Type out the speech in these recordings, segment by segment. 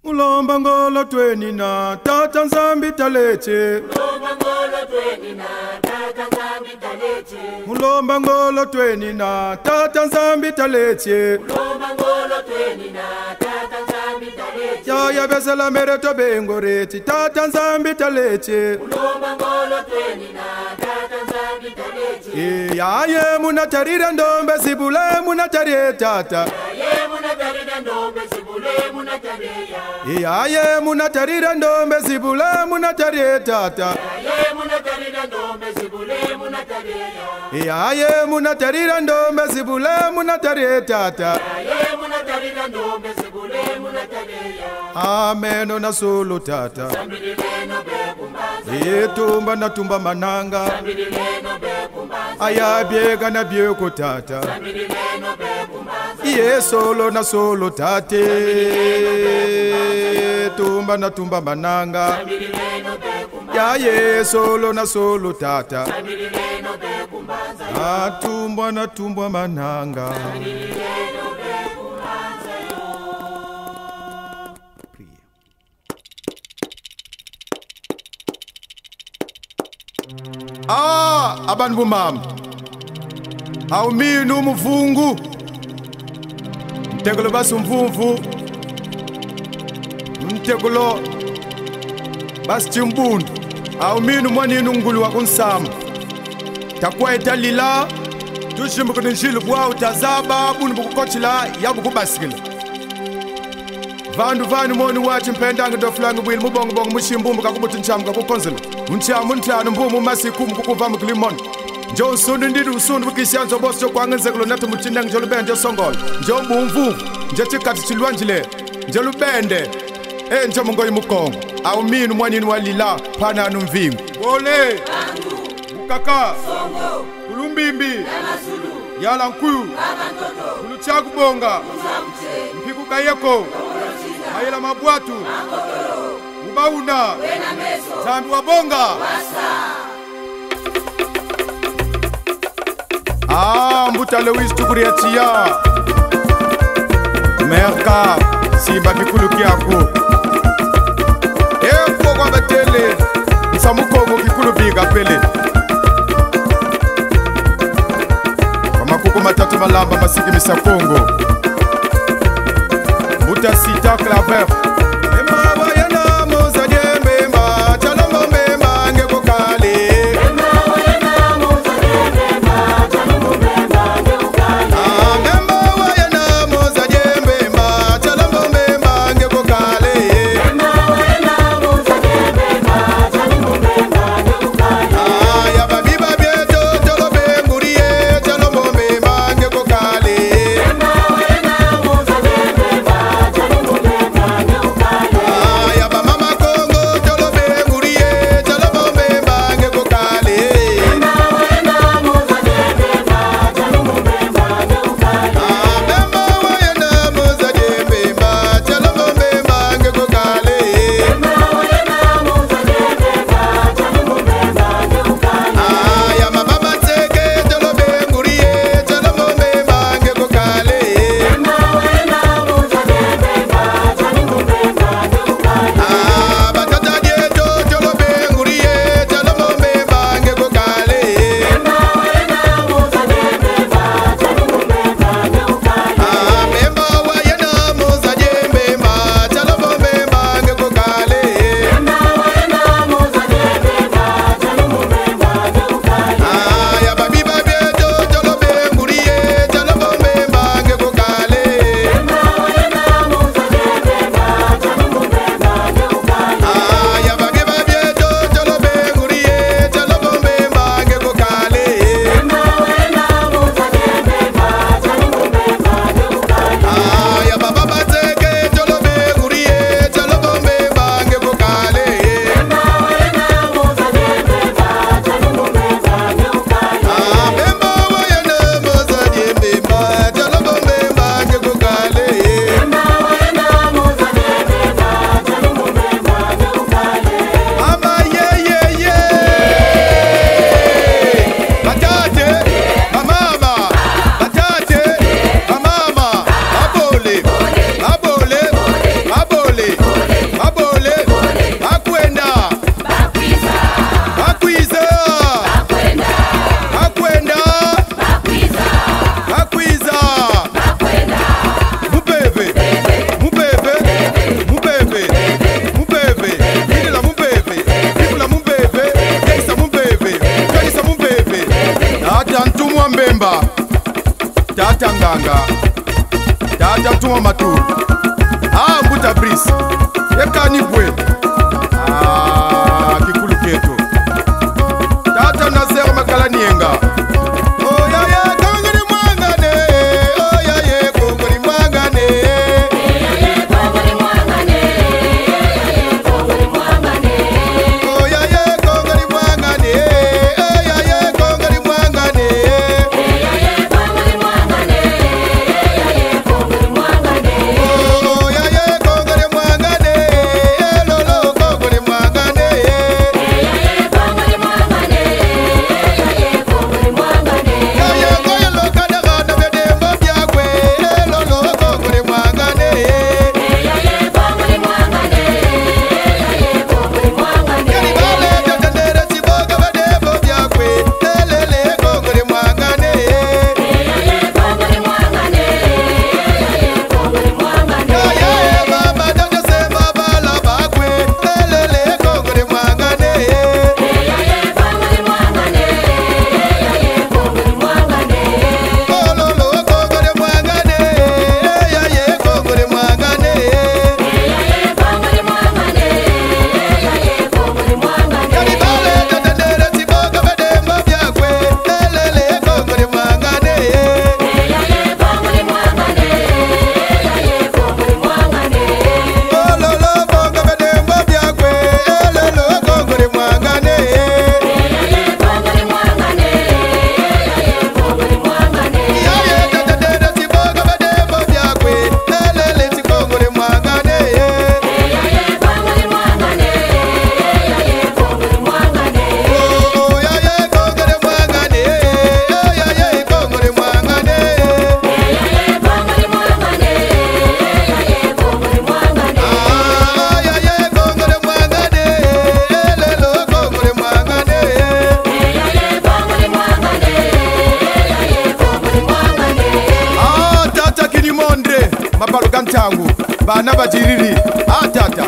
Mulomba ngolo tweni na tata nzambi taleche. Mulomba ngolo tweni na tata nzambi taleche. Mulomba ngolo tweni na tata nzambi taleche. Mulomba ngolo tweni na tata nzambi taleche. Ya besela mereto bengoreti tata nzambi taleche. Mulomba ngolo tweni na tata nzambi taleche. Ya munatarira ndombe zibule munatare tata. Ya munatarira ndombe zibule munatare ya. Ya munatarira ndombe zibule munatare tata. Ya munatarira ndombe zibule munatare ya. Ya munatarira ndombe zibule munatare tata. Ya munatarira ndombe zibule munatare ya. Amen na solo tata. Sambilileno bekumbaza. Tumba na tumba mananga. Sambilileno bekumbaza. Aya biega na bieko tata. Sambilileno bekumbaza. Ye solo na solo tate. Tumba na tumba mananga. Sambilileno bekumbaza. Ya ye solo na solo tata. Sambilileno bekumbaza. Atumbwa na tumbwa mananga. Sambilileno bekumbaza. Abantu bumama. Awumini umuvungu. Mtekolo basi umvumvu. Mtekolo basi chimbundu. Awumini mwanini ungulu wa kunsama. Takwa etalila. Tushimbu kuninjilu bwa utazaba. Bunu bukukochila yabu kubasikila. Vandu monu wachi mpendangi doflangi bwili mubongo mushimbumbu kakubuti nchamu kakukonzela. Unchamu ntanu mbumu masikumu kukuvamu kilimoni. Njo usundu ndidi usundu bukisyanzo bosi jo kwangenzekulo natu muchindangi njo lubende jo songolo. Njo mbumvu, njo chikati chilwanjile, njo lubende. Njo mungoyi mukongo. Awuminu mwanini walila pana anu mvingu. Bole, Bukaka, Songo, Kulumbimbi, Yamasulu, Yala nkuyu, Kabantoto, Kuluchakubonga, Mzamche, Mpiku kayeko, Mayela mabwatu, Makotoro, Ubauna, Wena Meso, Zambi wabonga. Wasa. Mbuta Lewis tukuri achia. Merka, simba kikulu kiako. Kwa kwa batele, nsamukongo kikulu biga pele. Kama kuku matatu malamba masiki misa Kongo. Mbuta sita claver. Emma wayana moza jembe chalombo mema ngeko kale. mtumwa maturu mbuta bris yekani bwe kikulu keto tata nasero makala nienga tangu bana bajiriri tata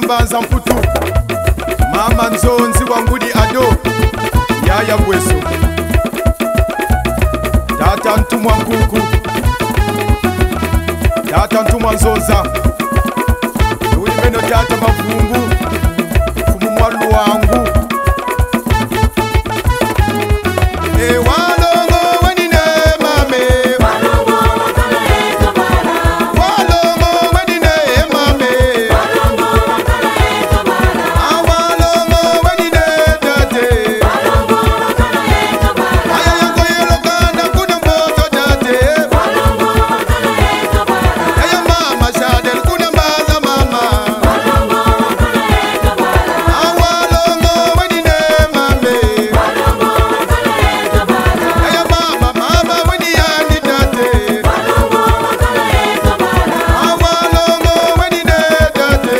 Mbanza mputu mama nzonzi wangudi ado yaya bweso tata ntumwa nkuku Tata Ntuma Nzonza Ulimeno tata Mavungu Fumu mwalu wangu Walongo wenine mame Walongo wenine mame Walongo wenine tate Ayayango yelokana kuna moto tate Aya mama shadel kuna mbaza mama Walongo wenine mame Aya mama mama weniyani tate Walongo wenine tate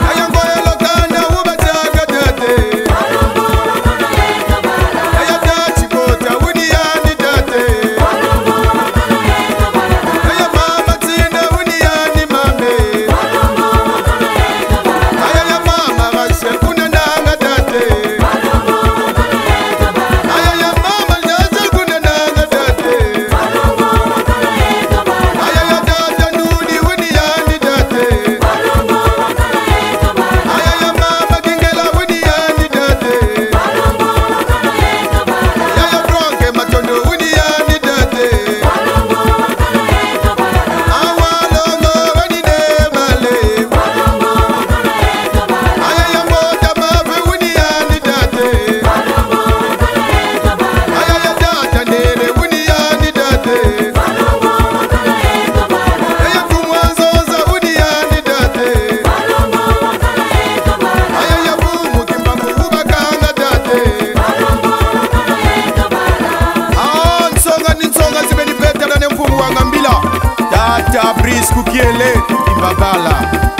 Ayayango yelokana ubachaga tate Aya tachi kota weniyani tate Aya mama tina weniyani mame Aya mama Rachel kuna nanga tate Aya mama Rachel kuna nanga tate Aya tata Nudi weniyani tate Aya mama Kingela weniyani tate Aya Bronke Matondo weniyani tate Awalongo wenine male Aya mota mabe weniyani tate Aya tata Nene weniyani tate Aya Kumwanzoza weniyani tate Aya Bumu Kimbangu ubakanga tate Nsonga zibeni petela ne mfumu wanga mbila Tata Brice Kukiele Imbabala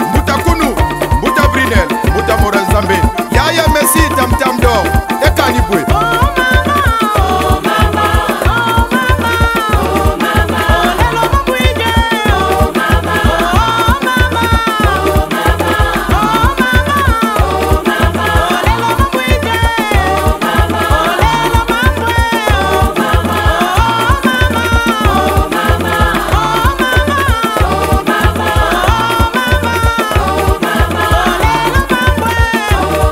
Mbuta Kunu, Mbuta Brinel, Mbuta Morazambe Yaya Messi Tamtamdo Ekanibwe Oh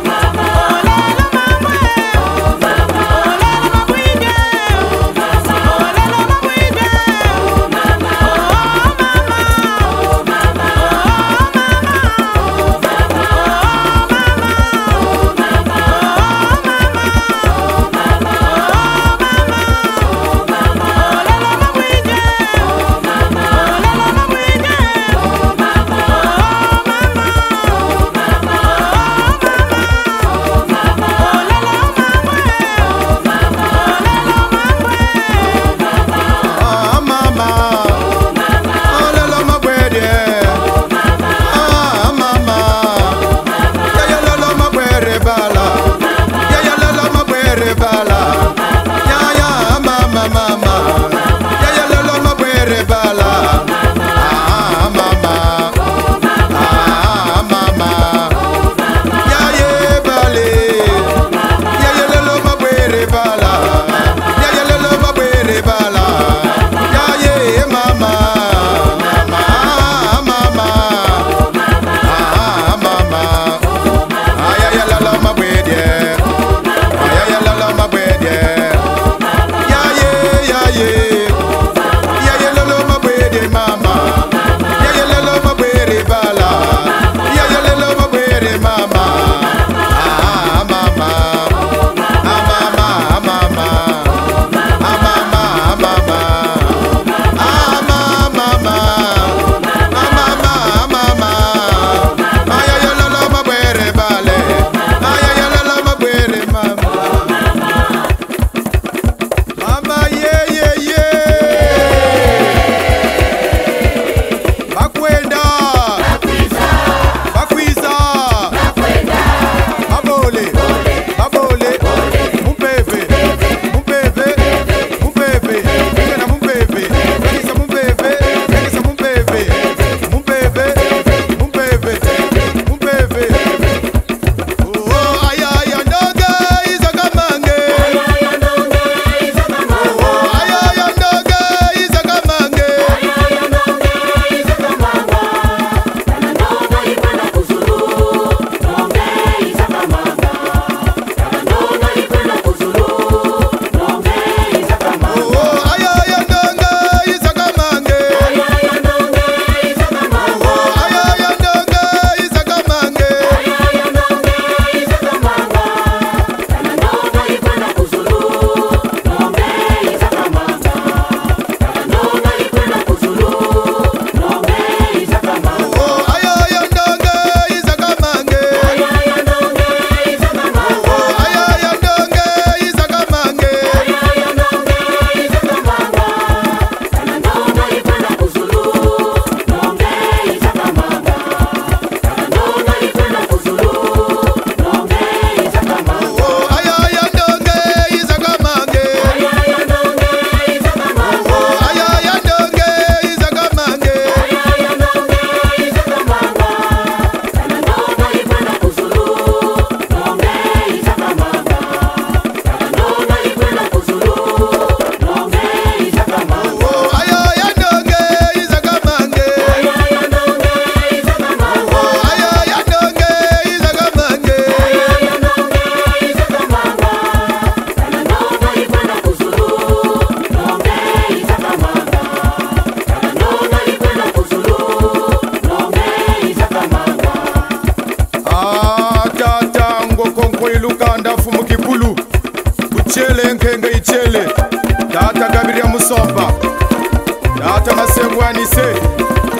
Tata masengwanise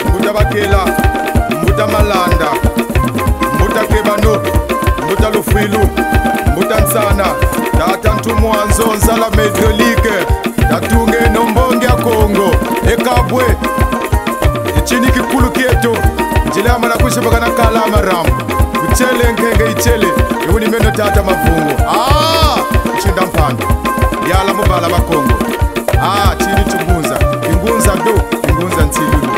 Mbuta bakela Mbuta malanda Mbuta kebano Mbuta lufilu Mbuta nsana Tata ntumwanzo nzala medrolike Tatunge nombonge ya Kongo Ekabwe Ichini kikulu kieto Njile amana kushibaka na kala amaramu Uchele nkenge ichele Iwuni meno tata mavungu Chinda mpando Yala mubala bakongo Chini chungunza Ingunza do Ingunza ntilulu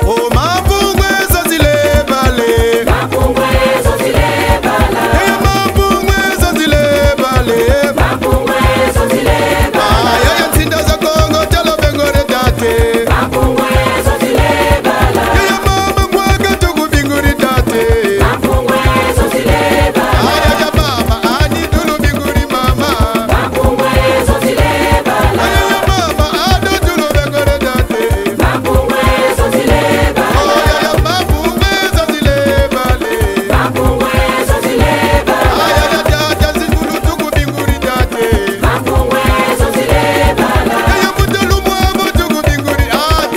O mavungu ezo zile bale Mavungu ezo zile bala Mavungu ezo zile bale Mavungu ezo zile bala Yaya ntinda za Kongo Talo bengore date Mavungu ezo zile bala Yaya mama mwaga tuku binguri date Mavungu ezo zile bala Yaya mama ani tulu binguri mama Mavungu ezo zile bala Yaya mama ado tulu bengore date Mavungu ezo zile bala Yaya mavungu ezo zile bale Mavungu ezo zile bala Yaya data zingulu tuku binguri date Mavungu ezo zile bala Yaya mutulu mwamu tuku binguri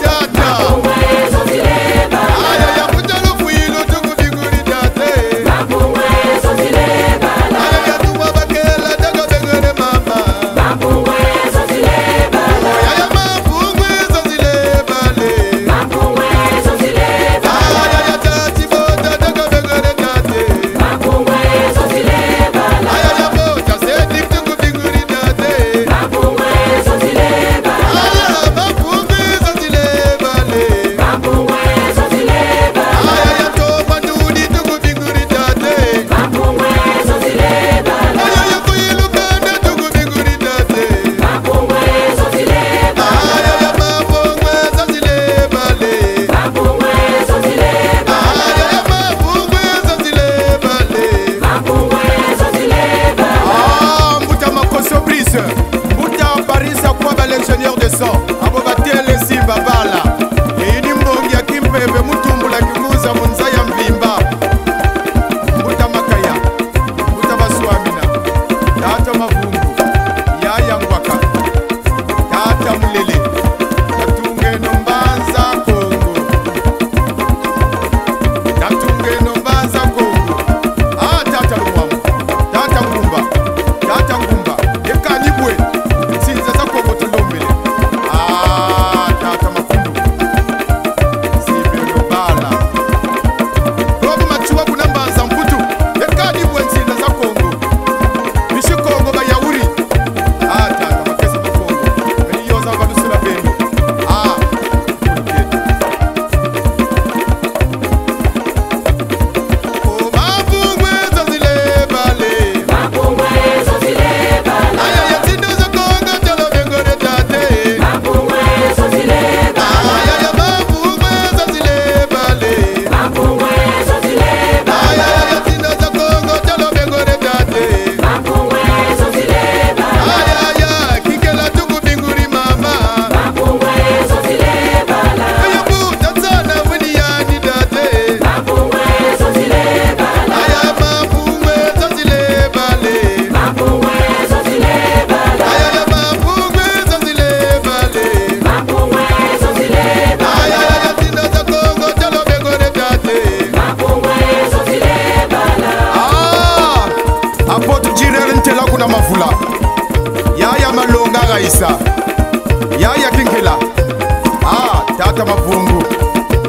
data Mavungu ezo zile bala Yaya mutulu fuilu tuku binguri date Mavungu ezo zile bala Yaya tuwa bakela daga bengore mama Mavungu ezo zile bala Yaya mavungu ezo zile bale Mavungu ezo zile bala Yaya tati bota daga bengore date Mavungu ezo zile bala Yaya bota seti tuku binguri date Mavungu ezo zile bala Yaya mavungu ezo zile bale Mavungu ezo zile bala Yaya topa ndudi tuku binguri date Mavungu ezo zile bala Yaya kuilu kanda tuku binguri date Mavungu ezo zile bala Yaya mavungu ezo zile bale Mavungu ezo zile bala Yaya mavungu ezo zile bale Mavungu ezo zile bala Mbuta makoso brise Mbuta parisa kwa ba l'ingénieur de son Abo batele simba bala Ini mbongi ya kimpepe mutumbula kinguza munza ya mvimba Mbuta makaya Mbuta basuamina Tata mavungu Yaya ngwaka Tata mulele Tatunge nombanza Kongo Tatunge nombanza Kongo Tata lumwamu Tata ngumba Tata ngumba Ekanyibwe Sinza za Kongo tulombele Tata makundu Zibelo bala Robu machuwa kuna mbanza mputu Ekanyibwe nsinza za Kongo Bishi Kongo bayauri Tata makesa makongo Eliyoza vadusula bendo O mavungu ezo zile bale Mavungu ezo zile bala Yaya ntinda za Kongo talo bengore date Mavungu ezo zile bala Yaya mavungu ezo zile bale Mavungu ezo zile bala Yaya ntinda za Kongo talo bengore date Mavungu ezo zile bala Yaya kikela tuku binguri mama Mavungu ezo zile bala Yaya buta sana wini yani date Mavungu ezo zile bala Yaya mavungu ezo zile bale Mavungu ezo zile bala Yaya mavungu ezo zile bale Mavungu ezo zile bala Yaya ntinda za Kongo talo bengore date Mavungu ezo zile bala Apo tujirele ntela kuna mavula Yaya malonga gaisa Yaya kinkela Tata mavungu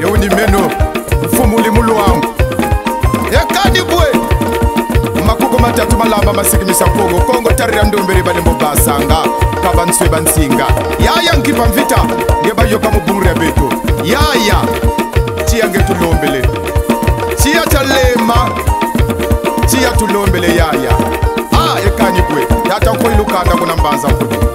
Yeuni meno Mfumuli mulu wangu Ekani bwe Makuko matatu malamba masikimisa Kongo Kongo tarira ndombere bale mbobasanga Kaba nswe bansinga Yaya nkipa mvita Ngeba yoka mubungri ya beto Yaya Chia ngetu lombele Chia talema Chia tulombele yaya Ekani bwe Tata kwa ilukanda kuna mbanza mputu